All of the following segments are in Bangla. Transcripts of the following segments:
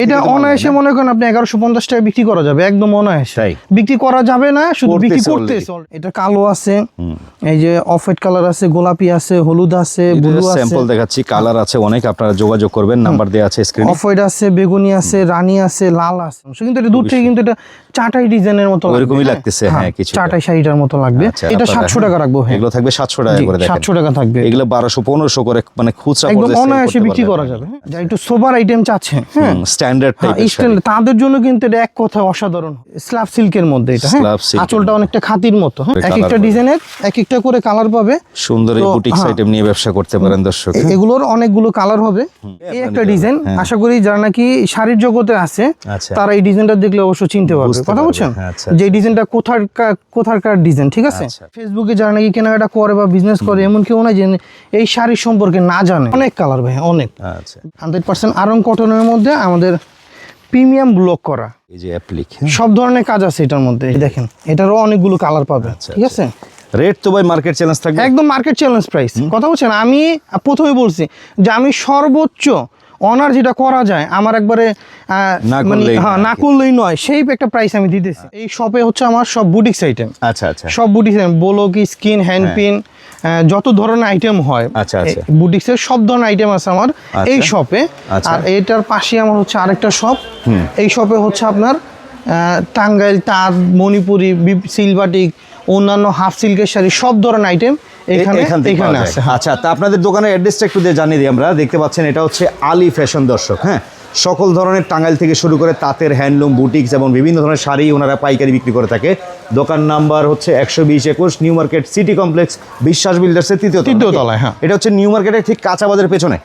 এটা অনায়াসে মনে করেন আপনি 1150 টাকা বিক্রি করা যাবে, একদম অনায়াসে। বিক্রি করা যাবে না, শুধু বিক্রি করতেছে। এটা কালো আছে, এই যে অফ হোয়াইট কালার আছে, গোলাপি আছে, হলুদ আছে, ব্লু আছে। স্যাম্পল দেখাচ্ছি, কালার আছে অনেক, আপনারা যোগাযোগ করবেন, নাম্বার দেয়া আছে স্ক্রিনে। অফ হোয়াইট আছে, বেগুনি আছে, রানী আছে, লাল আছে। কিন্তু এটা দূর থেকে কিন্তু এটা চাটাই ডিজাইনের মতো লাগবে, ওরকমই লাগতেছে। হ্যাঁ, কিছু চাটাই শাড়িটার মতো লাগবে। এটা 700 টাকা রাখবো। হ্যাঁ, এগুলো থাকবে 700 টাকা করে। দেখেন 700 টাকা থাকবে। এগুলো 1200 1500 করে, মানে খুচরা একদম অনায়াসে বিক্রি করা যাবে। যা একটু সোবার আইটেম চাচ্ছে, হ্যাঁ স্ট্যান্ডার্ড টাইপের, তাদের জন্য কিন্তু এটা এক কথা অসাধারণ। স্ল্যাব সিল্কের মধ্যে এটা, হ্যাঁ আঁচলটা অনেকটা খাতির মতো। এক একটা ডিজাইনের এক একটা করে কালার পাবে। সুন্দর এই বুটিক্স আইটেম নিয়ে ব্যবসা করতে পারেন দর্শক। এগুলোর অনেকগুলো কালার হবে। এই একটা ডিজাইন, আশা করি যারা নাকি শাড়ির জগতে আছে তারা এই ডিজাইনটা দেখলে অবশ্য চিনতে পারবে। কথা বলছেন যে ডিজাইনটা কোথাকার ডিজাইন, ঠিক আছে? ফেসবুকে যারা নাকি কেনাকাটা করে বা বিজনেস করে, এমন কেউ নাই যে এই শাড়ির সম্পর্কে না জানে। অনেক কালার ভাই, অনেক। 100% আরং কটনের মধ্যে আমাদের প্রিমিয়াম ব্লক করা, এই যে অ্যাপ্লিক, সব ধরনের কাজ আছে এটার মধ্যে। দেখেন এটারও অনেকগুলো কালার পাবে, ঠিক আছে? রেট তো ভাই মার্কেট চ্যালেঞ্জ থাকবে, একদম মার্কেট চ্যালেঞ্জ প্রাইস। কথা বলছেন, আমি প্রথমে বলছি যে আমি সর্বোচ্চ অনার যেটা করা যায় আমার একবারে মানে না করলেই নয়, সেই একটা প্রাইস আমি দিতেছি। এই শপে হচ্ছে আমার সব বুটিক্স আইটেম। আচ্ছা আচ্ছা, সব বুটিক্স আইটেম, বলো কি স্কিন, হ্যান্ড পিন, যত ধরনের আইটেম হয় বুটিক্সের সব ধরনের আইটেম আছে আমার এই শপে। আর এটার পাশে আমার হচ্ছে আরেকটা শপ। এই শপে হচ্ছে আপনার টাঙ্গাইল তাঁত, মণিপুরি, সিলভাটিক, অন্যান্য হাফ সিল্কের শাড়ি, সব ধরনের আইটেম এখানে আছে। আচ্ছা, তা আপনাদের দোকানের অ্যাড্রেসটা একটু দিয়ে জানিয়ে দিই আমরা। দেখতে পাচ্ছেন এটা হচ্ছে আলী ফ্যাশন দর্শক। হ্যাঁ, সকল ধরনের টাঙ্গাইল থেকে শুরু করে তাঁতের, হ্যান্ডলুম, বুটিক্স এবং বিভিন্ন ধরনের শাড়ি ওনারা পাইকারি বিক্রি করে থাকে। দোকান নাম্বার হচ্ছে 120-21 নিউ মার্কেট সিটি কমপ্লেক্স, বিশ্বাস বিল্ডার্সের তৃতীয় তলায়। হ্যাঁ, এটা হচ্ছে নিউ মার্কেটের ঠিক কাঁচা বাজারের পেছনে।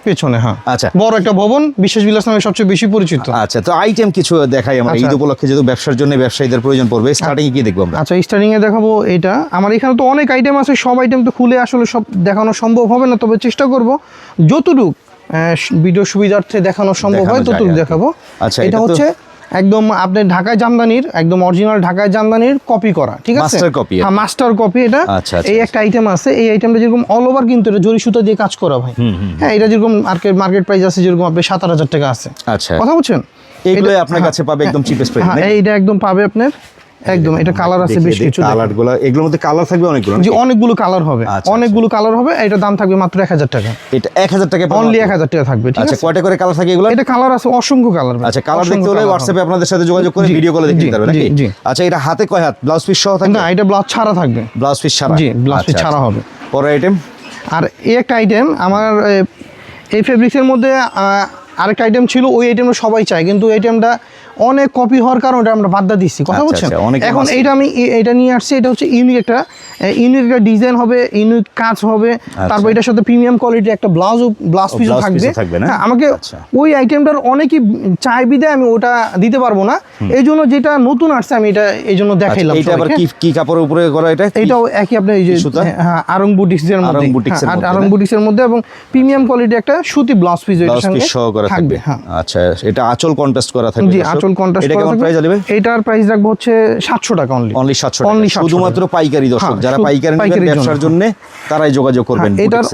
হ্যাঁ, আচ্ছা, বড় একটা ভবন, বিশ্বাস বিল্ডার্স নামে সবচেয়ে বেশি পরিচিত। আচ্ছা, তো আইটেম কিছু দেখাই আমরা ঈদ উপলক্ষে, যেহেতু ব্যবসার জন্য ব্যবসায়ীদের প্রয়োজন পড়বে। স্টার্টিং এ কি দেখবো আমরা? আচ্ছা, স্টার্টিং এ দেখাবো এটা। আমার এখানে তো অনেক আইটেম আছে, সব আইটেম তো খুলে আসলে সব দেখানো সম্ভব হবে না, তবে চেষ্টা করব যতটুকু ভিডিও সুবিধার্থে দেখানো সম্ভব হয় ততটুকু দেখাবো। আচ্ছা, এটা হচ্ছে একদম আপনার ঢাকায় জামদানির, একদম অরিজিনাল ঢাকায় জামদানির কপি করা, ঠিক আছে? হ্যাঁ, মাস্টার কপি এটা। এই একটা আইটেম আছে, এই আইটেমটা যেরকম অল ওভার কিন্তু এটা জরি সুতা দিয়ে কাজ করা ভাই। হ্যাঁ, এটা যেরকম মার্কেট প্রাইস আছে যেরকম আপনি 7000 টাকা আছে। আচ্ছা, কথা বলছেন, এইগুলো আপনার কাছে পাবে একদম চিপেস্ট প্রাইস। হ্যাঁ, এইটা একদম পাবে আপনার একদম। এটা কালার আছে বেশ কিছু, কালারগুলো এগুলোর মধ্যে কালার থাকবে অনেকগুলো। জি, অনেকগুলো কালার হবে, অনেকগুলো কালার হবে। এটা দাম থাকবে মাত্র 1000 টাকা। এটা 1000 টাকা, অনলি 1000 টাকা থাকবে, ঠিক আছে? আচ্ছা, কয়টা করে কালার থাকে এগুলো? এটা কালার আছে অসংখ্য কালার। আচ্ছা, কালার দেখতে হলে হোয়াটসঅ্যাপে আপনাদের সাথে যোগাযোগ করে ভিডিও কলে দেখতে পারবেন নাকি? আচ্ছা, এটা হাতে কয় হাত? ব্লাউজ পিস সহ থাকবে? না, এটা ব্লাউজ ছাড়া থাকবে। ব্লাউজ পিস ছাড়া? জি, ব্লাউজ পিস ছাড়া হবে। পরের আইটেম, আর এই একটা আইটেম আমার এই ফেব্রিক্সের মধ্যে আরেকটা আইটেম ছিল, ওই আইটেমটা সবাই চায়, কিন্তু এই আইটেমটা অনেক কপি হওয়ার কারণে আমরা বাদ দিচ্ছি। কথা বলছেন, এখন এইটা আমি এটা নিয়ে আসছি। এটা হচ্ছে ইউনিক একটা ডিজাইন হবে, ইউনিক কাজ হবে। তারপর এটার সাথে প্রিমিয়াম কোয়ালিটি একটা ব্লাউজ পিস থাকবে। আমাকে ওই আইটেমটার অনেকই চাই বিদায় আমি ওটা দিতে পারবো না, এই জন্য যেটা নতুন আসছে আমি এটা এই জন্য দেখাইলাম। এটা আবার কি কাপড়ের উপরে করা? এটাও একই আপনার এই যে আরং বুটিক্সের মধ্যে, আরং বুটিক্সের মধ্যে এবং প্রিমিয়াম কোয়ালিটি একটা সুতি ব্লাউজ পিস এর সঙ্গে থাকবে। আচ্ছা, এটা আঁচল কন্ট্রাস্ট করা থাকবে। জি, আঁচল কন্ট্রাস্ট করা থাকবে। এটার প্রাইস রাখবো হচ্ছে 700 টাকা অনলি 700 টাকা, শুধুমাত্র পাইকারি দর্শক। যারা পাইকারি নেবেন ব্যবসার জন্য তারাই যোগাযোগ করবেন। এটার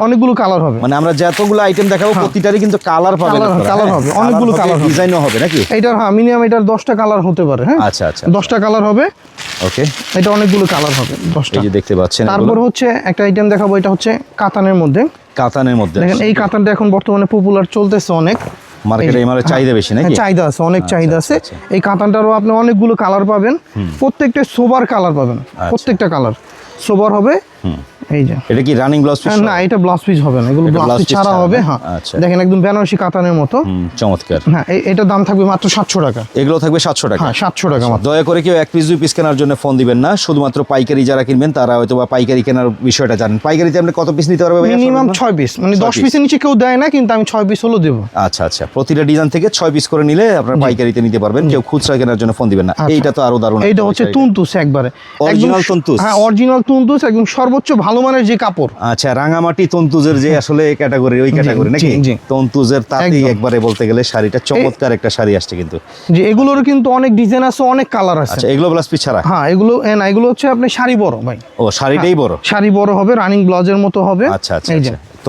অনেকগুলো কালার হবে, মানে আমরা যতগুলো আইটেম দেখাবো প্রতিটারই কিন্তু কালার পাবেন, কালার হবে, অনেকগুলো কালার, ডিজাইনও হবে নাকি? এটার মিনিমাম এটার 10টা কালার হতে পারে। হ্যাঁ, আচ্ছা আচ্ছা, 10টা কালার হবে। ওকে, এটা অনেকগুলো কালার হবে 10টা। এই যে দেখতে পাচ্ছেন। তারপর হচ্ছে একটা আইটেম দেখাবো, এটা হচ্ছে কাতানের মধ্যে। দেখেন এই কাতানটা এখন বর্তমানে পপুলার চলতেছে অনেক মার্কেটে, মানে চাহিদা বেশি নাকি? চাহিদা আছে, অনেক চাহিদা আছে। এই কাতানটারও আপনি অনেকগুলো কালার পাবেন, প্রত্যেকটা সোবার কালার পাবেন, প্রত্যেকটা কালার সোবার হবে। এই যে এটা কি রানিং ব্লাউজ পিস? না, এটা ব্লাউজ পিস হবে না, এগুলো ব্লাউজ পিস ছাড়া হবে। হ্যাঁ, দেখেন একদম বেনারসি কাতানের মতো, চমৎকার। হ্যাঁ, এটা দাম থাকবে মাত্র 700 টাকা। এগুলো থাকবে 700 টাকা? হ্যাঁ, 700 টাকা মাত্র। দয়া করে কেউ এক পিস 2 পিস কেনার জন্য ফোন দিবেন না, শুধুমাত্র পাইকারি যারা কিনবেন তারা হয়তো বা পাইকারি কেনার বিষয়টা জানেন। পাইকারিতে আপনি কত পিস নিতে পারবেন? মিনিমাম 6 পিস, মানে 10 পিসের নিচে কেউ দেয় না, কিন্তু আমি 6 পিস হলো দেব। আচ্ছা আচ্ছা, প্রতিটা ডিজাইন থেকে 6 পিস করে নিলে আপনারা পাইকারিতে নিতে পারবেন, কেউ খুচরা কেনার জন্য ফোন দিবেন না। এইটা তো আরো দারুণ। এইটা হচ্ছে তুনতুস, একবারে অরিজিনাল তুনতুস। হ্যাঁ, অরিজিনাল তুনতুস, একদম সর্বোচ্চ ভালো মানের যে কাপড়। আচ্ছা, রাঙামাটি তন্তুজের যে আসলে ক্যাটাগরি, ওই ক্যাটাগরি নাকি? তন্তুজের তাতেই একবারে বলতে গেলে শাড়িটা চমৎকার একটা শাড়ি আসছে কিন্তু। যে এগুলোর কিন্তু অনেক ডিজাইন আছে, অনেক কালার আছে। আচ্ছা, এগুলো ব্লাউজ পিস ছাড়া? হ্যাঁ, এগুলো হচ্ছে আপনি শাড়ি বড় ভাই। ও, শাড়িটাই বড়? শাড়ি বড় হবে, রানিং ব্লাউজের মতো হবে। আচ্ছা আচ্ছা,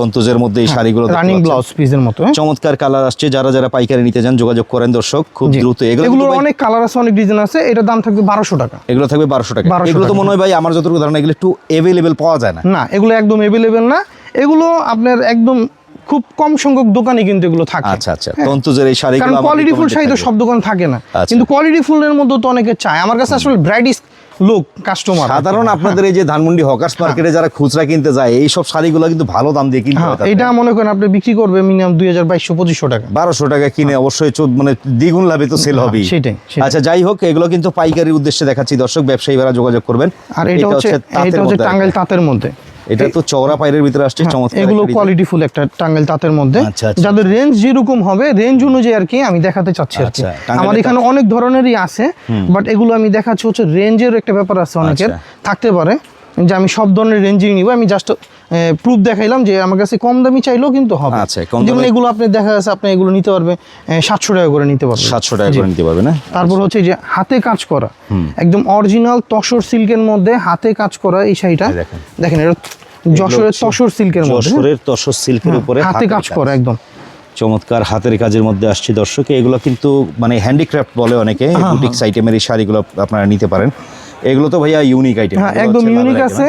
তন্তুজের মধ্যে এই শাড়িগুলো রানিং ব্লাউজ পিসের মতো। চমৎকার কালার আসছে, যারা যারা পাইকারি নিতে চান যোগাযোগ করেন দর্শক খুব দ্রুত। এগুলোর অনেক কালার আছে, অনেক ডিজাইন আছে। এটার দাম থাকবে 1200 টাকা। এগুলো থাকবে 1200 টাকা। এগুলো তো মনে হয় ভাই আমার যতটুকু ধারণা এগুলো একটু অ্যাভেলেবেল পাওয়া যায় না। না, এগুলো একদম অ্যাভেলেবেল না। এগুলো আপনার একদম খুব কম সংখ্যক দোকানে কিন্তু এগুলো থাকে। আচ্ছা আচ্ছা, তন্তুজের এই শাড়িগুলো কারণ কোয়ালিটি ফুল শাড়ি তো সব দোকানে থাকে না, কিন্তু কোয়ালিটি ফুলের মধ্যে তো অনেকে চায়। আমার কাছে আসলে ব্রাইডিস লোক কাস্টমার সাধারণ আপনাদের এই যে ধানমন্ডি হকার্স মার্কেটে যারা খুচরা কিনতে যায় এই সব শাড়িগুলো কিন্তু ভালো দাম দিয়ে কিনতে হয়। এটা মনে করেন আপনি বিক্রি করবে মিনিমাম 2200-2500 টাকা। 1200 টাকা কিনে অবশ্যই মানে দ্বিগুণ লাভে তো সেল হবে। সেটাই। আচ্ছা যাই হোক, এগুলো কিন্তু পাইকারির উদ্দেশ্যে দেখাচ্ছি দর্শক, ব্যবসায়ীরা যোগাযোগ করবেন। আর এটা হচ্ছে টাঙ্গাইল তাঁতের মধ্যে। এটা তো চওড়া পাইরের ভিতরে আসছে, চমৎকার। এগুলো কোয়ালিটি ফুল একটা টাঙ্গাইল তাঁতের মধ্যে। যাদের রেঞ্জ যেরকম হবে রেঞ্জ অনুযায়ী আর কি আমি দেখাতে চাচ্ছি আর কি। আমার এখানে অনেক ধরনেরই আছে, বাট এগুলো আমি দেখাচ্ছি হচ্ছে রেঞ্জের একটা ব্যাপার আছে, অনেকের থাকতে পারে যে আমি সব ধরনের রেঞ্জই নিব। আমি জাস্ট প্রুফ দেখাইলাম যে আমার কাছে কম দামি চাইলেও কিন্তু হবে। যেমন এগুলো আপনি দেখা যাচ্ছে আপনি এগুলো নিতে পারবে 700 টাকা করে নিতে পারবে। 700 টাকা করে নিতে পারবে না। তারপর হচ্ছে যে হাতে কাজ করা একদম অরিজিনাল তসর সিল্কের মধ্যে হাতে কাজ করা এই শাড়িটা দেখেন। এটা যশোরের তসর সিল্কের মধ্যে, যশোরের তসর সিল্কের উপরে হাতে কাজ করা একদম চমৎকার হাতের কাজের মধ্যে আসছে দর্শক। এগুলো কিন্তু মানে হ্যান্ডিক্রাফট বলে অনেকে, বুটিক্স আইটেমের এই শাড়িগুলো আপনারা নিতে পারেন। এগুলো তো ভাইয়া ইউনিক আইটেম। হ্যাঁ, একদম ইউনিক আছে।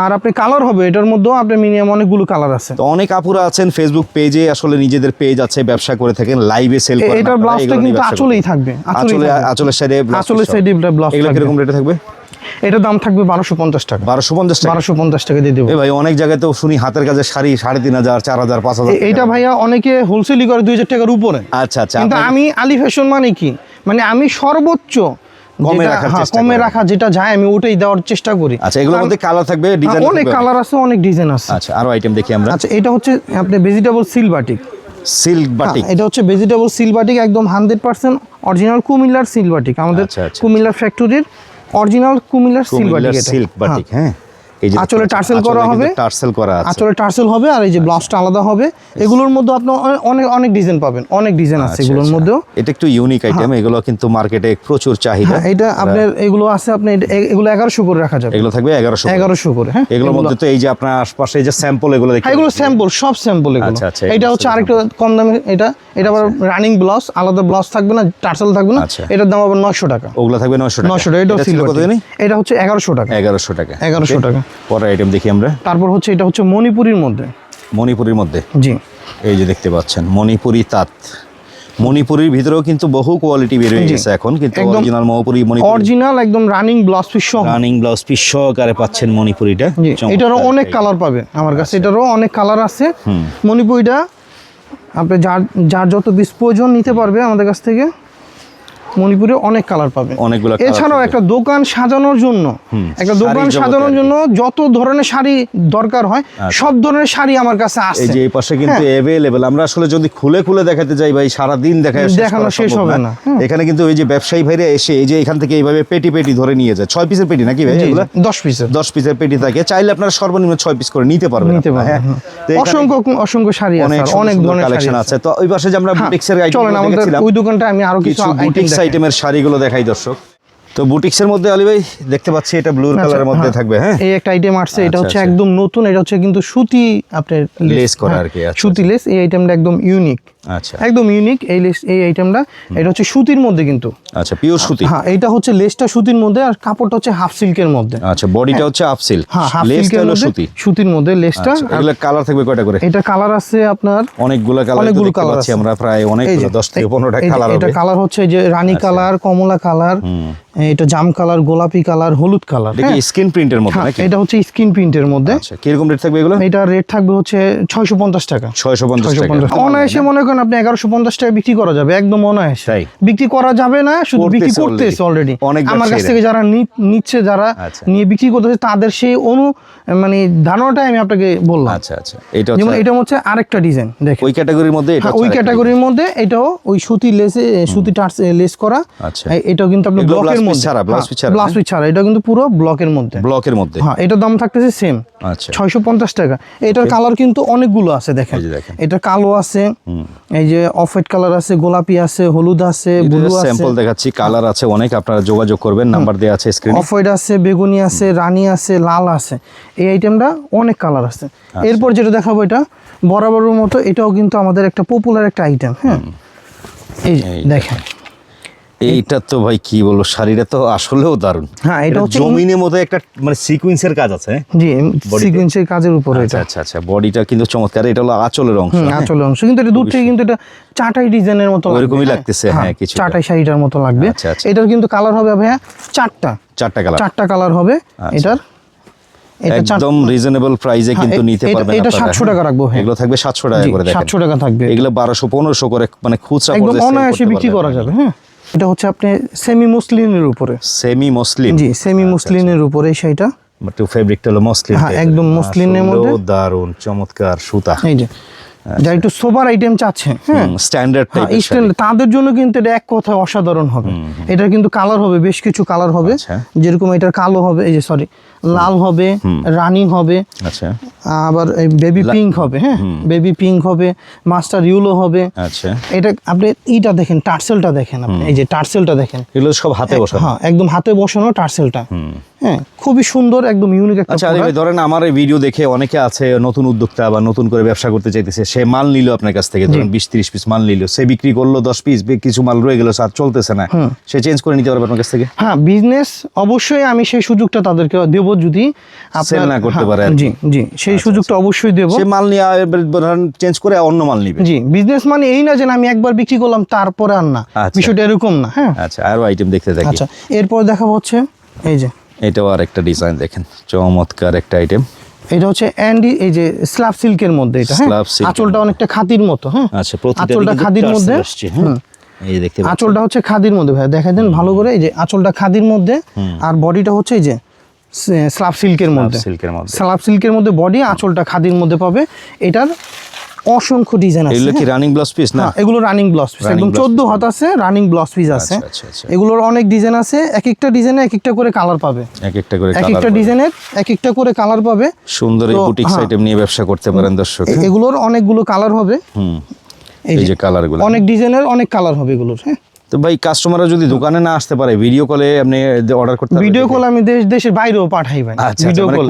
আর আপনি কালার হবে এটার মধ্যেও আপনার মিনিমাম অনেকগুলো কালার আছে। তো অনেক আপুরা আছেন ফেসবুক পেজে, আসলে নিজেদের পেজ আছে, ব্যবসা করে থাকেন, লাইভে সেল করেন। এটার ব্লাউজটা কিন্তু আঁচলেই থাকবে, আঁচলের সাইডে ব্লাউজ এগুলো কিরকম রেটে থাকবে? এটার দাম থাকবে 1250 টাকা। 1250 টাকা দিয়ে দেবো। ভাই অনেক জায়গায় তো শুনি হাতের কাজের শাড়ি 3500, 4000, 5000। এটা ভাইয়া অনেকে হোলসেলই করে 2000 টাকার উপরে। আচ্ছা আচ্ছা, কিন্তু আমি আলী ফ্যাশন মানে কি, মানে আমি সর্বোচ্চ কমে রাখা যেটা যায় আমি ওটাই দেওয়ার চেষ্টা করি। আচ্ছা, এগুলোর মধ্যে কালার থাকবে, ডিজাইন অনেক কালার আছে, অনেক ডিজাইন আছে। আচ্ছা, আরো আইটেম দেখি আমরা। আচ্ছা, এটা হচ্ছে আপনি ভেজিটেবল সিল্ক বাটিক। এটা হচ্ছে ভেজিটেবল সিল্ক বাটিক, একদম 100% অরিজিনাল কুমিল্লার সিল্ক বাটিক। আমাদের কুমিল্লার ফ্যাক্টরির অরিজিনাল কুমিল্লার সিল্ক বাটিক। হ্যাঁ, এই যে আঁচলে টার্সেল করা হবে, আঁচলে টার্সেল হবে, আর এই যে ব্লাউজটা আলাদা হবে। এগুলোর মধ্যে আপনি অনেক ডিজাইন পাবেন, অনেক ডিজাইন আছে এগুলোর মধ্যেও। এটা একটু ইউনিক আইটেম, এগুলো কিন্তু মার্কেটে প্রচুর চাহিদা। এটা আপনার এগুলো আছে, আপনি এগুলো 1100 করে রাখা যাবে। এগুলো থাকবে 1100 করে। হ্যাঁ, এগুলোর মধ্যে তো এই যে আপনার আশপাশে এই যে স্যাম্পল এগুলো দেখতে, এগুলো স্যাম্পল, সব স্যাম্পল এগুলো। এটা হচ্ছে আরেকটা কম দামে, এটা আবার রানিং ব্লাউজ, আলাদা ব্লাউজ থাকবে না, টার্সেল থাকবে না। এটার দাম আবার 900 টাকা। ওগুলো থাকবে 900 টাকা। এটাও সিল্ক বাটিক। এটা হচ্ছে 1100 টাকা। 1100 টাকা। পরে আইটেম দেখি আমরা। তারপর হচ্ছে এটা হচ্ছে মণিপুরির মধ্যে। জি, এই যে দেখতে পাচ্ছেন মণিপুরি তাঁত। মণিপুরির ভিতরেও কিন্তু বহু কোয়ালিটি বের হয়ে গেছে এখন, কিন্তু অরিজিনাল অরিজিনাল একদম রানিং ব্লাউজ পিস সহকারে পাচ্ছেন মণিপুরিটা। এটারও অনেক কালার পাবে আমার কাছে, এটারও অনেক কালার আছে। মণিপুরিটা আপনি যার যত পিস প্রয়োজন নিতে পারবে আমাদের কাছ থেকে। মণিপুরে অনেক কালার পাবে, অনেকগুলো। এছাড়াও একটা দোকান সাজানোর জন্য যত ধরনের শাড়ি দরকার হয় সব ধরনের শাড়ি আমার কাছে আছে। এই যে এই পাশে কিন্তু अवेलेबल। আমরা আসলে যদি খুলে দেখাতে যাই ভাই সারা দিন দেখানো শেষ হবে না। এখানে কিন্তু এই যে ব্যবসায়ী ভাইরা এসে এই যে এখান থেকে এইভাবে পেটি ধরে নিয়ে যায়। 6 পিসের পেটি নাকি ভাই? এগুলো 10 পিসের পেটি থাকে। চাইলে আপনারা সর্বনিম্ন 6 পিস করে নিতে পারবেন। হ্যাঁ, অসংখ্য শাড়ি আছে, অনেক ধরনের কালেকশন আছে। তো ওই পাশে যে আমরা বুটিক্সের আইটেম দেখেছিলাম, ওই দোকানটা আমি আরো কিছু আইটেমের শাড়িগুলো দেখাই দর্শক। তো বুটিক্সের মধ্যে আলী ভাই দেখতে পাচ্ছি এটা ব্লু কালারের মধ্যে থাকবে। হ্যাঁ, এই একটা আইটেম আসছে, এটা হচ্ছে একদম নতুন। এটা হচ্ছে কিন্তু সুতি আপনার লেস করা আর কি। সুতি লেস, এই আইটেমটা একদম ইউনিক। আচ্ছা, একদম ইউনিক এই আইটেমটা। এটা হচ্ছে সুতির মধ্যে কিন্তু। আচ্ছা, পিওর সুতি। হ্যাঁ, এটা হচ্ছে লেসটা সুতির মধ্যে আর কাপড়টা হচ্ছে হাফ সিল্কের মধ্যে। আচ্ছা, বডিটা হচ্ছে হাফ সিল্ক, লেসটা হলো সুতির মধ্যে লেসটা। এগুলা কালার থাকবে কয়টা করে? এটা কালার আছে আপনার অনেকগুলো কালার আছে। আমরা প্রায় অনেকগুলো 10 থেকে 15টা কালার হবে। এটা কালার হচ্ছে যে রানী কালার, কমলা কালার, এটা জাম কালার, গোলাপি কালার, হলুদ কালার। এটা কি স্ক্রিন প্রিন্টের মধ্যে নাকি? এটা হচ্ছে স্ক্রিন প্রিন্টের মধ্যে। আচ্ছা, কি রকম রেট থাকবে এগুলো? এটা রেট থাকবে হচ্ছে 650 টাকা। 650 টাকা। অনায়াসে মনে করেন আপনি 1150 টাকা বিক্রি করা যাবে, একদম অনায়াসে বিক্রি করা যাবে না, শুধু বিক্রি করতেছে অলরেডি। আমার কাছ থেকে যারা নিচ্ছে, যারা নিয়ে বিক্রি করতেছে তাদের সেই মানে ধারণাটাই আমি আপনাকে বললাম। আচ্ছা আচ্ছা, এটা হচ্ছে আরেকটা ডিজাইন দেখেন ওই ক্যাটাগরির মধ্যে। ওই ক্যাটাগরির মধ্যে এটাও ওই সুতি লেস করা। এটাও কিন্তু আপনি ব্লকের মধ্যে, ব্লাউজ পিস ছাড়া, এটা কিন্তু পুরো ব্লকের মধ্যে। হ্যাঁ, এটার দাম থাকতেছে সেম 650 টাকা। এটার কালার কিন্তু অনেকগুলো আছে দেখেন। এটা কালো আছে, এই যে অফ হোয়াইট কালার আছে, গোলাপি আছে, হলুদ আছে, ব্লু আছে। স্যাম্পল দেখাচ্ছি, কালার আছে অনেক, আপনারা যোগাযোগ করবেন, নাম্বার দেয়া আছে স্ক্রিনে। অফ হোয়াইট আছে, বেগুনি আছে, রানী আছে, লাল আছে। এই আইটেমটা অনেক কালার আছে। এরপর যেটা দেখাবো এটা বরাবরের মতো এটাও কিন্তু আমাদের একটা পপুলার একটা আইটেম। হ্যাঁ, এই যে দেখেন, এইটা তো ভাই কি বলবো, শাড়িটা তো আসলেও দারুণ। হ্যাঁ, এটা হচ্ছে জমিনের মতো একটা মানে সিকোয়েন্সের কাজ আছে। জি, সিকোয়েন্সের কাজের উপরে এটা। আচ্ছা আচ্ছা, বডিটা কিন্তু চমৎকার। এটা হলো আঁচলের অংশ। আঁচলের অংশ, কিন্তু এটা দূর থেকে কিন্তু এটা চাটাই ডিজাইনের মতো লাগবে। ওইরকমই লাগতেছে, হ্যাঁ, কিছু চাটাই শাড়িটার মতো লাগবে। আচ্ছা, আচ্ছা। এটার কিন্তু কালার হবে ভাইয়া চারটা কালার হবে এটার। একদম রিজনেবল প্রাইসে কিন্তু নিতে পারবেন এটা আপনারা। 700 টাকা রাখবো। হ্যাঁ, এগুলো থাকবে 700 টাকা করে। দেখেন 700 টাকা থাকবে। এগুলো 1200-1500 করে মানে খুচরা একদম পর্যায়ে অনায়াসে বিক্রি করা যাবে। হ্যাঁ, এটা হচ্ছে আপনি সেমি মসলিনের উপরে। Semi muslin? জি, সেমি মসলিনের উপরে সেইটা। বাট ফেব্রিকটা হলো মসলিন। হ্যাঁ, একদম মসলিনের মধ্যে দারুণ চমৎকার সুতা। এই যে যারা একটু সোবার আইটেম চাচ্ছে, হ্যাঁ, স্ট্যান্ডার্ড টাইপের শাড়ি, তাদের জন্য কিন্তু এটা এক কথায় অসাধারণ হবে। এটার কিন্তু কালার হবে, বেশ কিছু কালার হবে। যেরকম এটার কালো হবে, এই যে সরি লাল হবে, রানি হবে, আচ্ছা, আবার বেবি পিঙ্ক হবে। হ্যাঁ, বেবি পিঙ্ক হবে, মাস্টার ইউলো হবে। আচ্ছা, এটা আপনি এইটা দেখেন, টার্সেলটা দেখেন আপনি, এই যে টার্সেলটা দেখেন, এগুলো সব হাতে বসানো। হ্যাঁ, একদম হাতে বসানো টার্সেলটা। হ্যাঁ, খুবই সুন্দর, একদম ইউনিক একটা। আচ্ছা, আরে ভাই ধরেন আমার এই ভিডিও দেখে অনেকে আছে নতুন উদ্যোক্তা বা নতুন করে ব্যবসা করতে চাইতেছে, সে মাল নিল আপনার কাছ থেকে, ধরেন 20-30 পিস মাল নিল, সে বিক্রি করলো 10 পিস, কিছু মাল রয়ে গেল, আর চলতেছে না, সে চেঞ্জ করে নিতে পারবে আপনার কাছ থেকে? হ্যাঁ, বিজনেস অবশ্যই আমি সেই সুযোগটা তাদেরকে দেব, যদি সেল না করতে পারে। জি জি, সেই সুযোগটা অবশ্যই দেব। সে মাল নিয়ে ধরেন চেঞ্জ করে অন্য মাল নিবে। জি, বিজনেস মানে এই না যে আমি একবার বিক্রি করলাম তারপরে আর না, বিষয়টা এরকম না। হ্যাঁ, আচ্ছা, আরো আইটেম দেখতে থাকি। আচ্ছা, এরপর দেখাবো হচ্ছে এই যে এটাও আর একটা ডিজাইন দেখেন, চমৎকার একটা আইটেম। এটা হচ্ছে অ্যান্ডি, এই যে স্ল্যাব সিল্কের মধ্যে এটা। হ্যাঁ, আঁচলটা অনেকটা খাদির মতো। হ্যাঁ, আচ্ছা, আঁচলটা খাদির মধ্যে। এই দেখতে পাচ্ছেন, আঁচলটা হচ্ছে খাদির মধ্যে ভাই, দেখাই দেন ভালো করে। এই যে আঁচলটা খাদির মধ্যে, আর বডিটা হচ্ছে এই যে স্ল্যাব সিল্কের মধ্যে। স্ল্যাব সিল্কের মধ্যে বডি, আঁচলটা খাদির মধ্যে পাবে। এটার অসংখ্য ডিজাইন আছে। এগুলো কি রানিং ব্লাউজ পিস না? এগুলো রানিং ব্লাউজ পিস, একদম 14 হাত আছে, রানিং ব্লাউজ পিস আছে। এগুলোর অনেক ডিজাইন আছে, এক একটা ডিজাইনে এক একটা করে কালার পাবে, এক একটা ডিজাইনের এক একটা করে কালার পাবে। সুন্দর এই বুটিক্স আইটেম নিয়ে ব্যবসা করতে পারেন দর্শক। এগুলোর অনেকগুলো কালার হবে। এই যে কালারগুলো, অনেক ডিজাইনের অনেক কালার হবে এগুলোর। হ্যাঁ, তো ভাই কাস্টমাররা যদি দোকানে না আসতে পারে, ভিডিও কলে আপনি অর্ডার করতে পারবেন? ভিডিও কল আমি দেশের বাইরেও পাঠাই ভাই। ভিডিও কল,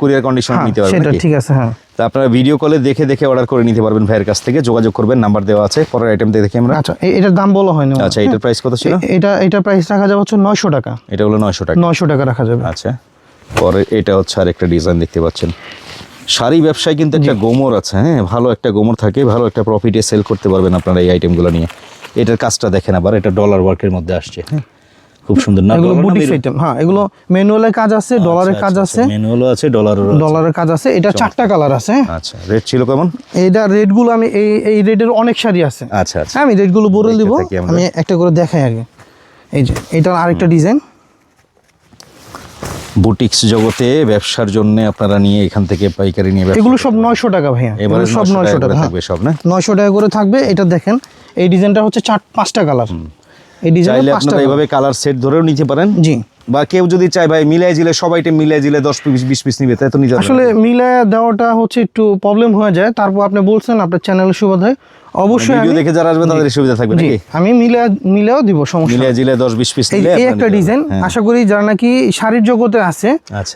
কুরিয়ার কন্ডিশন নিতে পারবেন, সেটা ঠিক আছে। হ্যাঁ, তো আপনারা ভিডিও কলে দেখে দেখে অর্ডার করে নিতে পারবেন। ভাইয়ের কাছ থেকে যোগাযোগ করবেন, নাম্বার দেওয়া আছে। পরের আইটেম দেখি আমরা। আচ্ছা, এটার দাম বলা হয়নি। আচ্ছা, এটার প্রাইস কত ছিল? এটার প্রাইস রাখা যাবে হচ্ছে 900 টাকা। এটা হলো 900 টাকা। 900 টাকা রাখা যাবে। আচ্ছা, পরে এটা হচ্ছে আরেকটা ডিজাইন দেখতে পাচ্ছেন। শাড়ি ব্যবসায় কিন্তু একটা গোমর আছে। হ্যাঁ, ভালো একটা গোমর থাকে, ভালো একটা প্রফিটে সেল করতে পারবেন আপনারা এই আইটেমগুলো নিয়ে। এটার কাজটা দেখেন, আবার এটা ডলার ওয়ার্কের মধ্যে আসছে। হ্যাঁ, খুব সুন্দর না? এগুলো বুটিক্স আইটেম। হ্যাঁ, এগুলো ম্যানুয়ালের কাজ আছে, ডলারের কাজ আছে, ম্যানুয়ালও আছে, ডলারের কাজ আছে। এটা 4টা কালার আছে। আচ্ছা, রেট ছিল কেমন? এটা রেটগুলো আমি এই রেটের অনেক শাড়ি আছে। আচ্ছা আচ্ছা, আমি রেটগুলো বলে দিব, আমি একটা করে দেখাই আগে। এই যে এটার আরেকটা ডিজাইন। বুটিক্স জগতে ব্যবসার জন্য আপনারা নিয়ে এখান থেকে পাইকারি নিয়ে ব্যবসা, এগুলো সব 900 টাকা ভাইয়া। এবারে সব 900 টাকা থাকবে সব না? 900 টাকা করে থাকবে। এটা দেখেন, এই ডিজাইনটা হচ্ছে 5টা কালার। এই ডিজাইনে চাইলে 5টা আপনারা এইভাবে কালার সেট ধরেও নিতে পারেন। জি, বা কেউ যদি চায় ভাই মিলাই জিলে সব আইটেম মিলাই জিলে 10 পিস 20 পিস নিবে, তাই তো নিতে পারবেন। আসলে মিলায়া দেওয়াটা হচ্ছে একটু প্রবলেম হয়ে যায়। তারপর আপনি বলছেন আপনার চ্যানেলের সুবিধায় অবশ্যই ভিডিও দেখে যারা আসবে তাদের সুবিধা থাকবে নাকি? আমি মিলাও দিব, সমস্যা মিলাই জিলে 10-20 পিস নিলে এই একটা ডিজাইন। আশা করি যারা নাকি শাড়ির জগতে আছে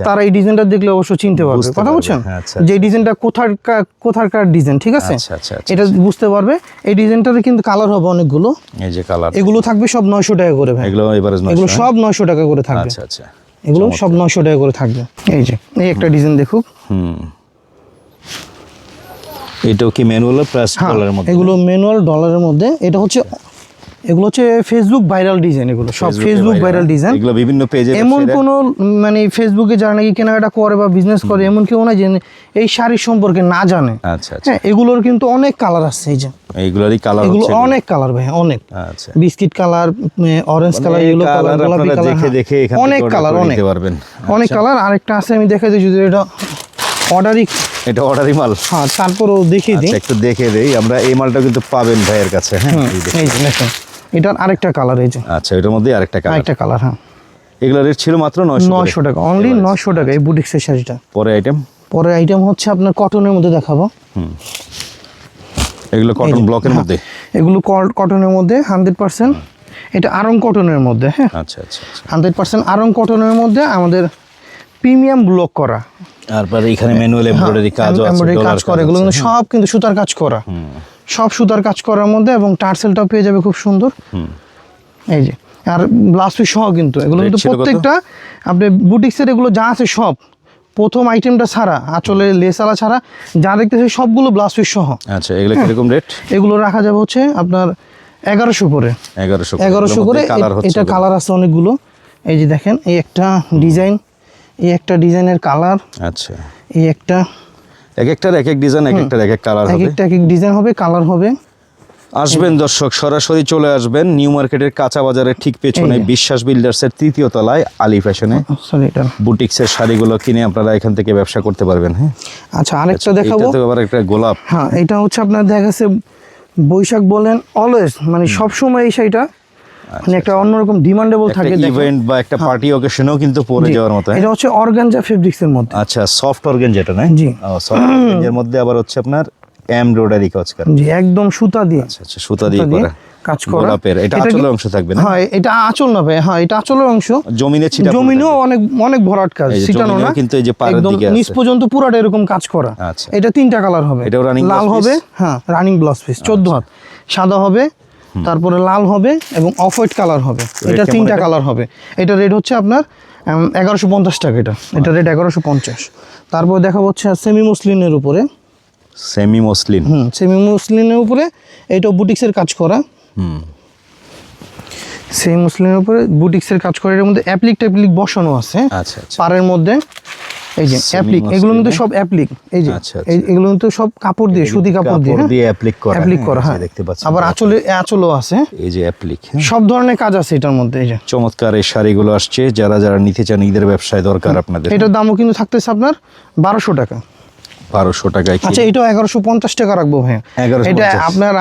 তারা এই ডিজাইনটা দেখলে অবশ্য চিনতে পারবে। কথা বলছেন যে ডিজাইনটা কোথাকার ডিজাইন, ঠিক আছে? এটা বুঝতে পারবে। এই ডিজাইনটার কিন্তু কালার হবে অনেকগুলো। এই যে কালার, এগুলো থাকবে সব 900 টাকা করে ভাই। এগুলো সব 900 টাকা করে থাকবে। আচ্ছা আচ্ছা, এগুলো সব 900 টাকা করে থাকবে। এই যে এই একটা ডিজাইন দেখুক। এটাও কি ম্যানুয়াল প্লাস ডলারের মধ্যে? এগুলো ম্যানুয়াল ডলারের মধ্যে। এটা হচ্ছে এগুলো হচ্ছে ফেসবুক ভাইরাল ডিজাইন। এগুলো সব ফেসবুক ভাইরাল ডিজাইন। এগুলো বিভিন্ন পেজে, এমন কোনো মানে ফেসবুকে যারা নাকি কেনাকাটা করে বা বিজনেস করে এমন কেউ না যে এই শাড়ির সম্পর্কে না জানে। আচ্ছা আচ্ছা, হ্যাঁ, এগুলোর কিন্তু অনেক কালার আছে। এই যে এইগুলোরই কালার, এগুলো অনেক কালার ভাই, অনেক। আচ্ছা, biscuit colour, orange colour, yellow colour, গোলাপি কালার, দেখে দেখে এখান থেকে অনেক কালার, নিতে পারবেন। অনেক কালার। আরেকটা আছে, আমি দেখাই দিই, যদি এটা অর্ডারি মাল। হ্যাঁ, তারপরও দেখিয়ে দিই, একটু দেখে দেই আমরা। এই মালটা কিন্তু পাবেন ভাইয়ের কাছে। হ্যাঁ, এই যে দেখেন, এটার আরেকটা কালার। এই যে আচ্ছা, এটার মধ্যে আরেকটা কালার। হ্যাঁ, এগুলো রেট ছিল মাত্র 900 টাকা, অনলি 900 টাকা এই বুটিক্সের শাড়িটা। পরে আইটেম হচ্ছে আপনার কটনের মধ্যে দেখাবো। এগুলো কটন ব্লকের মধ্যে, এগুলো কটনের মধ্যে 100%। এটা আরং কটনের মধ্যে। হ্যাঁ, আচ্ছা আচ্ছা, 100% আরং কটনের মধ্যে আমাদের প্রিমিয়াম ব্লক করা। তারপরে এখানে ম্যানুয়াল এমব্রয়ডারি কাজও আছে, এমব্রয়ডারি ডলার কাজ করে, এগুলো কিন্তু সব কিন্তু সুতার কাজ করা, সব সুতার কাজ করার মধ্যে, এবং টার্সেলটাও পেয়ে যাবে খুব সুন্দর। এই যে আর ব্লাউজ পিস সহ কিন্তু এগুলো কিন্তু প্রত্যেকটা আপনি বুটিক্সের এগুলো যা আছে সব, প্রথম আইটেমটা ছাড়া, আঁচলে লেসালা ছাড়া যা দেখতেছে সবগুলো ব্লাউজ পিস সহ। আচ্ছা, এগুলো কিরকম রেট? এগুলো রাখা যাবে হচ্ছে আপনার 1100 করে। 1100 করে। এটা কালার আছে অনেকগুলো। এই যে দেখেন, এই একটা ডিজাইন, এই একটা ডিজাইনের কালার। আচ্ছা, এই একটা, এক একটার এক এক ডিজাইন, এক একটার এক এক কালার হবে, এক একটা এক এক ডিজাইন হবে, কালার হবে। আসবেন দর্শক, সরাসরি চলে আসবেন নিউ মার্কেটের কাঁচা বাজারের ঠিক পেছনে বিশ্বাস বিল্ডার্সের 3য় তলায় আলী ফ্যাশনে বুটিক্সের শাড়িগুলো কিনে আপনারা এখান থেকে ব্যবসা করতে পারবেন। হ্যাঁ, আচ্ছা আরেকটা দেখাবো। এটা তো আবার একটা গোলাপ। হ্যাঁ, এটা হচ্ছে আপনার দেখা গেছে বৈশাখ বলেন অলওয়েজ, মানে সব সময় এই শাড়িটা মানে একটা অন্যরকম ডিমান্ডেবল থাকে, ইভেন্ট বা একটা পার্টি অকেশনেও কিন্তু পরে যাওয়ার মতো। এটা হচ্ছে অর্গানজা ফেব্রিক্স এর মধ্যে। আচ্ছা, সফট অর্গানজা, এটা না? জি, সফট অর্গানজার মধ্যে আবার হচ্ছে আপনার এমব্রয়ডারি কাজ করা। জি, একদম সুতা দিয়ে। আচ্ছা, সুতা দিয়ে করা কাজ করা। গোলাপের এটা আঁচলের অংশ থাকবে না? হ্যাঁ, এটা আঁচল না ভাই, হ্যাঁ এটা আঁচলের অংশ। জমিনেও অনেক অনেক ভরাট কাজ, ছিটানো না কিন্তু এই যে পাড়ের দিকে আছে, নিচ পর্যন্ত পুরোটা এরকম কাজ করা। আচ্ছা, এটা 3টা কালার হবে। লাল হবে, হ্যাঁ রানিং ব্লাউজ পিস 14 হাত, সাদা হবে, তারপরে লাল হবে এবং অফ হোয়াইট কালার হবে। এটা 3টা কালার হবে। এটা রেট হচ্ছে আপনার 1150 টাকা। এটা রেট 1150। তারপর দেখা হচ্ছে সেমি মসলিনের উপরে, সেমি মসলিন, সেমি মসলিনের উপরে এটা বুটিক্সের কাজ করা। সেমি মসলিনের উপরে বুটিক্সের কাজ করা, এর মধ্যে অ্যাপ্লিক ট্যাপ্লিক বসানো আছে। আচ্ছা, পাড়ের মধ্যে এই যে অ্যাপ্লিক, এগুলো কিন্তু সব অ্যাপ্লিক। এই যে এগুলো কিন্তু সব কাপড় দিয়ে, সুতি কাপড় দিয়ে অ্যাপ্লিক করা। হ্যাঁ, দেখতে পাচ্ছেন। আবার আঁচলও আছে, এই যে অ্যাপ্লিক, সব ধরনের কাজ আছে এটার মধ্যে। এই যে চমৎকার এই শাড়িগুলো আসছে, যারা যারা নিতে চান, ঈদের ব্যবসায় দরকার আপনাদের। এটার দামও কিন্তু থাকতেছে আপনার 1200 টাকা। 1200 টাকায়। আচ্ছা, এটাও 1150 টাকা রাখবো ভাই। এটা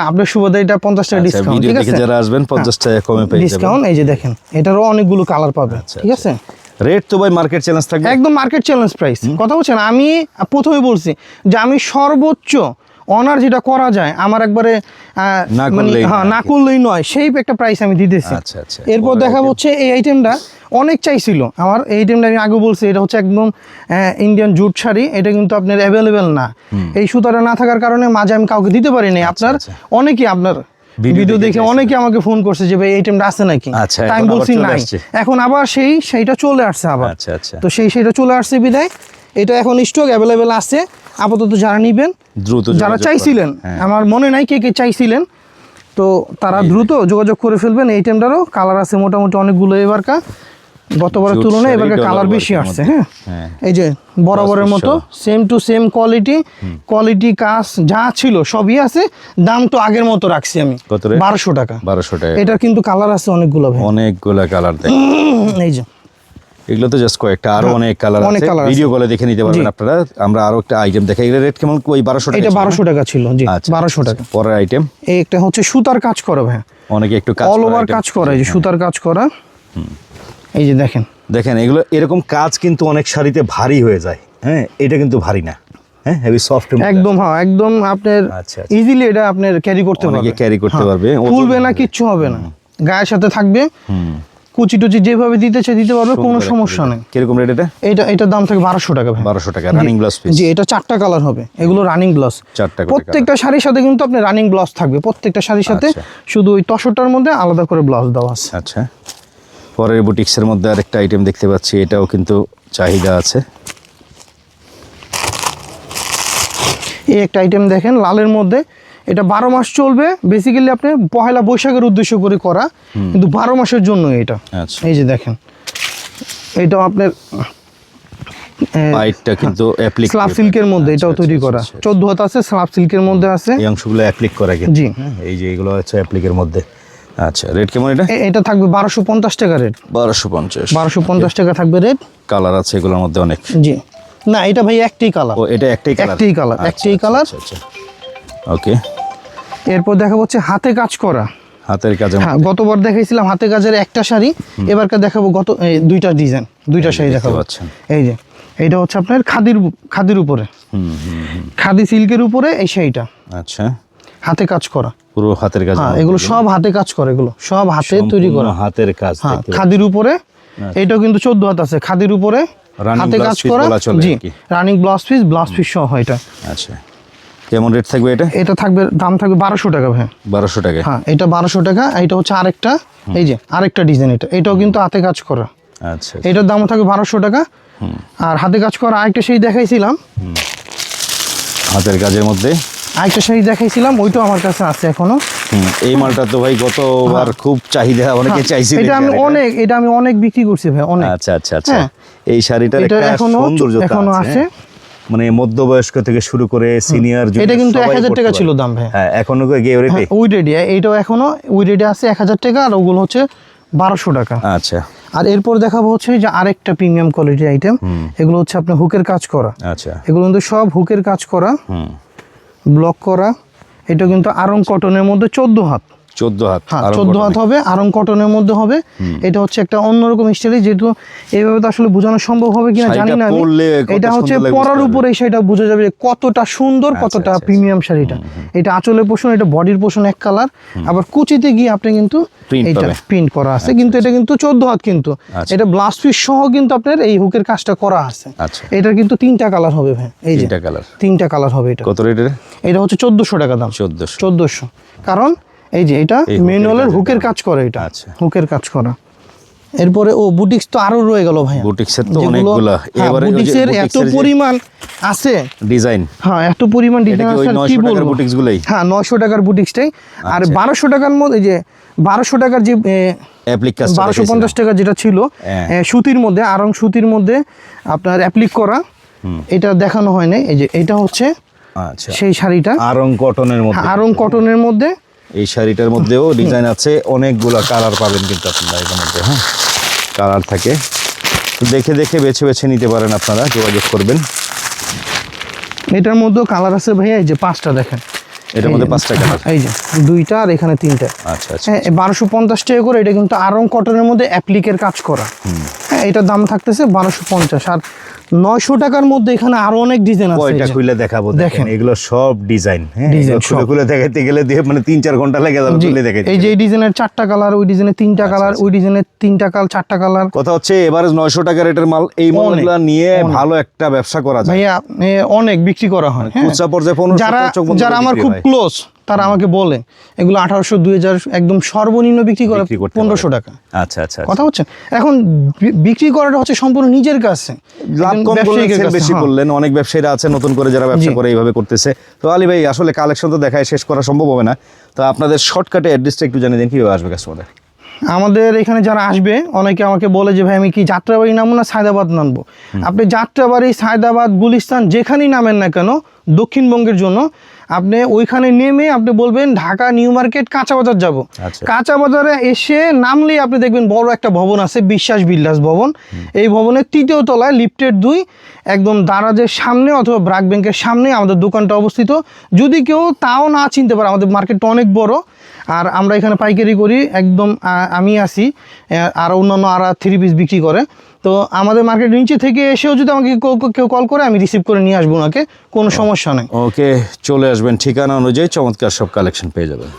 আপনার সুবাদে এটা 50 টাকা ডিসকাউন্ট। ঠিক আছে, যারা আসবেন 50 টাকা কমে পেয়ে যাবেন ডিসকাউন্ট। এই যে দেখেন, এটারও অনেকগুলো কালার পাবে। ঠিক আছে, রেট তো ভাই মার্কেট চ্যালেঞ্জ থাকবে, একদম মার্কেট চ্যালেঞ্জ প্রাইস। কথা বলছেন, আমি প্রথমে বলছি যে আমি সর্বোচ্চ অনার যেটা করা যায় আমার একবারে না করলেই নয়, সেই একটা প্রাইস আমি দিতেছি। এরপর দেখা হচ্ছে এই আইটেমটা অনেক চাইছিল আমার। এই আইটেমটা আমি আগে বলছি, এটা হচ্ছে একদম ইন্ডিয়ান জুট শাড়ি। এটা কিন্তু আপনার অ্যাভেলেবেল না, এই সুতাটা না থাকার কারণে মাঝে আমি কাউকে দিতে পারিনি। আপনার অনেকেই আপনার ভিডিও দেখে অনেকে আমাকে ফোন করছে যে ভাই এই আইটেমটা আছে নাকি, তাই আমি বলছি নাই। এখন আবার সেইটা চলে আসছে আবার। তো সেইটা চলে আসছে বিদায় এটা এখন স্টক অ্যাভেলেবেল আছে। আপাতত যারা নিবেন, দ্রুত, যারা চাইছিলেন, আমার মনে নাই কে কে চাইছিলেন, তো তারা দ্রুত যোগাযোগ করে ফেলবেন। এই আইটেমটারও কালার আছে মোটামুটি অনেকগুলো, এবারকার গতবারের তুলনায় এবারকার কালার বেশি আসছে। হ্যাঁ, এই যে বরাবরের মতো সেম টু সেম কোয়ালিটি কাজ যা ছিল সবই আছে। দাম তো আগের মতো রাখছি আমি, 1200 টাকা। 1200 টাকা। এটা কিন্তু কালার আছে অনেকগুলো ভাই, অনেকগুলো কালার দেখেন। এই যে এগুলো তো জাস্ট কয়েকটা, আরো অনেক কালার আছে, ভিডিও কলে দেখে নিতে পারবেন আপনারা। আমরা আরো একটা আইটেম দেখাই, এর রেট কেমন? ওই 1200 টাকা। এটা 1200 টাকা ছিল। জি, 1200 টাকা। পরের আইটেম এই একটা হচ্ছে সুতার কাজ করা ভাই, অনেকে একটু কাজ অল ওভার কাজ করা, এই যে সুতার কাজ করা। এই যে দেখেন এগুলো এরকম কাজ কিন্তু অনেক শাড়িতে ভারী হয়ে যায়। হ্যাঁ, এটা কিন্তু ভারী না। হ্যাঁ, হেভি সফট একদম। হ্যাঁ, একদম আপনার ইজিলি এটা আপনার ক্যারি করতে পারবে, ফুলবে না, কিচ্ছু হবে না, গায়ের সাথে থাকবে। কুচি টুচি যেভাবে দিতে পারবে, কোনো সমস্যা নেই। কিরকম রেট এটা? এটার দাম থাকে 1200 টাকা। 1200 টাকা রানিং ব্লাউজ পিস। জি, এটা 4টা কালার হবে, এগুলো রানিং ব্লাউজ। 4টা, প্রত্যেকটা শাড়ির সাথে কিন্তু আপনি রানিং ব্লাউজ থাকবে, প্রত্যেকটা শাড়ির সাথে। শুধু ওই তসরটার মধ্যে আলাদা করে ব্লাউজ দেওয়া আছে। আচ্ছা, পরের বুটিক্সের মধ্যে আরেকটা আইটেম দেখতে পাচ্ছি, এটাও কিন্তু চাহিদা আছে। এই একটা আইটেম দেখেন লালের মধ্যে, এটা 12 মাস চলবে। বেসিক্যালি আপনি পহেলা বৈশাখের উদ্দেশ্য করে করা, কিন্তু 12 মাসের জন্য এটা। এই যে দেখেন, এটাও আপনার পাইটটা কিন্তু অ্যাপ্লিক স্ল্যাব সিল্কের মধ্যে এটাও তৈরি করা। 14 হাত আছে, স্ল্যাব সিল্কের মধ্যে আছে, এই অংশগুলো অ্যাপ্লিক করা কিন্তু। জি, এই যে এগুলো আছে অ্যাপ্লিকের মধ্যে। আচ্ছা, রেট কেমন এটা? এটা থাকবে 1250 টাকা রেট। 1250 টাকা থাকবে রেট। কালার আছে এগুলোর মধ্যে অনেক। জি, না এটা ভাই একটাই কালার। ও, এটা একটাই কালার। আচ্ছা, ওকে। এরপর দেখা হচ্ছে হাতে কাজ করা, হাতের কাজ। হ্যাঁ, গতবার দেখাইছিলাম হাতে কাজের একটা শাড়ি, এবারকার দেখাবো দুইটা ডিজাইন, দুইটা শাড়ি দেখাবো। এই যে এইটা হচ্ছে আপনার খাদির উপরে, খাদি সিল্কের উপরে এই শাড়িটা। আচ্ছা, হাতে কাজ করা, পুরো হাতের কাজ। হ্যাঁ, এগুলো সব হাতে কাজ করে, এগুলো সব হাতে তৈরি করা, হাতের কাজ। খাদির উপরে এটাও কিন্তু 14 হাত আছে, খাদির উপরে Running হাতে blouse কাজ piece করা। বলা চলে জি, আর কি। রানিং ব্লাউজ পিস সহ এটা। আচ্ছা, কেমন রেট থাকবে এটা? এটা থাকবে, দাম থাকবে 1200 টাকা ভাই। 1200 টাকা। হ্যাঁ, এটা 1200 টাকা। এটা হচ্ছে আরেকটা, এই যে আরেকটা ডিজাইন, এটাও কিন্তু হাতে কাজ করা। আচ্ছা, এটার দাম থাকবে 1200 টাকা। আর হাতে কাজ করা আরেকটা শাড়ি দেখাইছিলাম, হাতের কাজের মধ্যে আরেকটা শাড়ি দেখাইছিলাম, ওইটাও আমার কাছে আছে এখনো। এই মালটা তো ভাই গতবার খুব চাহিদা, অনেকে চাইছিল। এটা আমি অনেক বিক্রি করছি ভাই, অনেক। আচ্ছা আচ্ছা আচ্ছা, হ্যাঁ। এই শাড়িটার এটা একটা সৌন্দর্যতা এখনো আছে। মানে মধ্যবয়স্ক থেকে শুরু করে সিনিয়র, এটা কিন্তু 1000 টাকা ছিল দাম ভাই। হ্যাঁ, এখনো গিয়ে রেটে উই রেডি, এইটাও এখনো উই রেডি আছে 1000 টাকা, আর ওগুলো হচ্ছে 1200 টাকা। আচ্ছা আর এরপর দেখাবো হচ্ছে যে আরেকটা প্রিমিয়াম কোয়ালিটির আইটেম, এগুলো হচ্ছে আপনার হুকের কাজ করা। আচ্ছা, এগুলো কিন্তু সব হুকের কাজ করা, ব্লক করা। এটা কিন্তু আরং কটনের মধ্যে 14 হাত। 14 হাত, হ্যাঁ, আরং 14 হাত কটনে। হবে, আরং কটনের মধ্যে হবে। এটা হচ্ছে একটা অন্যরকম স্টাইলে, যেহেতু এইভাবে তো আসলে বোঝানো সম্ভব হবে কিনা জানি শাড়িটা না আমি। পরলে কত এটা হচ্ছে সুন্দর লাগে পরার বুঝতে উপরে সেটা বোঝা যাবে যে কতটা সুন্দর, কতটা আচ্ছা। প্রিমিয়াম শাড়িটা। এটা আঁচলের পোষণ, এটা বডির পোষণ এক কালার, আবার কুচিতে গিয়ে আপনি কিন্তু Print এইটা পাবে। প্রিন্ট করা আছে। কিন্তু এটা কিন্তু 14 হাত, কিন্তু আচ্ছা। এটা ব্লাউজ পিস সহ কিন্তু আপনার এই হুকের কাজটা করা আছে। আচ্ছা, এটার কিন্তু 3টা কালার হবে ভাই, এই যে 3টা কালার। 3টা কালার হবে। এটা কত রেটের? এটা হচ্ছে 1400 টাকা দাম। 1400, কারণ এই যে এটা এই হুকের ম্যানুয়ালের কাজের হুকের দাম। কাজ করে, এটা আচ্ছা। হুকের কাজ করা। এরপরে বুটিক্স তো আরো রয়ে গেল ভাই, বুটিক্সের তো অনেকগুলা। এবারে ওই যে বুটিক্সের এত বুটিক্সের যে পরিমাণ আছে, ডিজাইন, হ্যাঁ এত পরিমাণ এটা ডিজাইন কি ওই আছে, আর 900 কি টাকার বলবো। বুটিক্স গুলাই? হ্যাঁ, 900 টাকার বুটিক্সটাই। আর আচ্ছা। 1200 টাকার মধ্যে, এই যে 1200 টাকার যে অ্যাপ্লিক কাজ 1250 টাকা যেটা ছিল হ্যাঁ। সুতির মধ্যে, আরং সুতির মধ্যে আপনার অ্যাপ্লিক করা, এটা দেখানো হয় নাই। এই যে এটা হচ্ছে আচ্ছা, সেই শাড়িটা, আরং কটনের মধ্যে। আরং কটনের মধ্যে। এই শাড়িটার মধ্যেও ডিজাইন আছে, অনেকগুলো কালার পাবেন কিন্তু আপনারা এর মধ্যে। হ্যাঁ, কালার থাকে, তো দেখে দেখে বেছে বেছে নিতে পারেন, আপনারা যোগাযোগ করবেন। এটার মধ্যেও কালার আছে ভাইয়া, এই যে 5টা দেখেন, এটার মধ্যে 5টা কালার। এই যে 2টা আর এখানে 3টা। আচ্ছা আচ্ছা, হ্যাঁ, 1250 টাকা করে। এটা কিন্তু আরং কটনের মধ্যে অ্যাপ্লিকের কাজ করা। হ্যাঁ, এটার দাম থাকতেছে 1250। আর 900 টাকার মধ্যে এখানে আরো অনেক ডিজাইন আছে। কয়টা এই যে। খুলে দেখাবো, দেখেন দেখেন। এগুলো সব ডিজাইন। হ্যাঁ, ডিজাইন এগুলো খুলে সব। খুলে দেখাইতে গেলে দিয়ে মানে 3-4 ঘন্টা লেগে যাবে জি, খুলে দেখাইতে। এই যে এই ডিজাইনের 4টা কালার, ওই ডিজাইনের 3টা কালার, ওই ডিজাইনের 3টা কালার, 4টা কালার। কথা হচ্ছে এবারে 900 টাকা রেটের মাল, এই মালগুলো নিয়ে ভালো একটা ব্যবসা করা যায়। ভাইয়া অনেক বিক্রি করা হয়। হ্যাঁ। খুচরা পর্যায়ে 1500 যারা চোখ বন্ধ করে যারা আমার বিক্রি খুব হয়। ক্লোজ, তারা আমাকে বলে এগুলো 1800, 2000 একদম সর্বনিম্ন বিক্রি করে বিক্রি করতে 1500 পারে। টাকা। আচ্ছা আচ্ছা, কথা হচ্ছে এখন বিক্রি করাটা হচ্ছে সম্পূর্ণ নিজের কাছে, লাভ একজন কম করলেন, ব্যবসায়ীর সেল কাছে। বেশি হ্যাঁ। করলেন। অনেক ব্যবসায়ীরা আছে নতুন করে যারা ব্যবসা জি। করে এইভাবে করতেছে। তো আলী ভাই, আসলে কালেকশন তো দেখায় শেষ করা সম্ভব হবে না, তো আপনাদের শর্টকাটে অ্যাড্রেসটা একটু জানিয়ে দিন, কিভাবে আসবে কাস্টমার? আমাদের এখানে যারা আসবে, অনেকে আমাকে বলে যে ভাই আমি কি যাত্রাবাড়ি নামবো না সায়দাবাদ নামবো। আপনি যাত্রাবাড়ি, সায়দাবাদ, গুলিস্তান যেখানেই নামেন না কেন দক্ষিণবঙ্গের জন্য, আপনি ওইখানে নেমে আপনি বলবেন ঢাকা নিউ মার্কেট কাঁচা বাজার যাব। আচ্ছা। কাঁচা বাজারে এসে নামলেই আপনি দেখবেন বড় একটা ভবন আছে, বিশ্বাস বিল্ডার্স ভবন। এই ভবনের 3য় তলায় লিফটের 2, একদম দারাজের সামনে অথবা ব্রাক ব্যাংকের সামনে আমাদের দোকানটা অবস্থিত। যদি কেউ তাও না চিনতে পারে, আমাদের মার্কেটটা অনেক বড়, আর আমরা এখানে পাইকারি করি একদম। আমি আসি, আর অন্যান্য আর 3 পিস বিক্রি করে। তো আমাদের মার্কেটের নিচে থেকে এসেও যদি আমাকে কেউ কল করে, আমি রিসিভ করে নিয়ে আসবো ওনাকে, কোনো সমস্যা নেই। ওকে, চলে আসবেন, ঠিকানা অনুযায়ী চমৎকার সব কালেকশন পেয়ে যাবেন।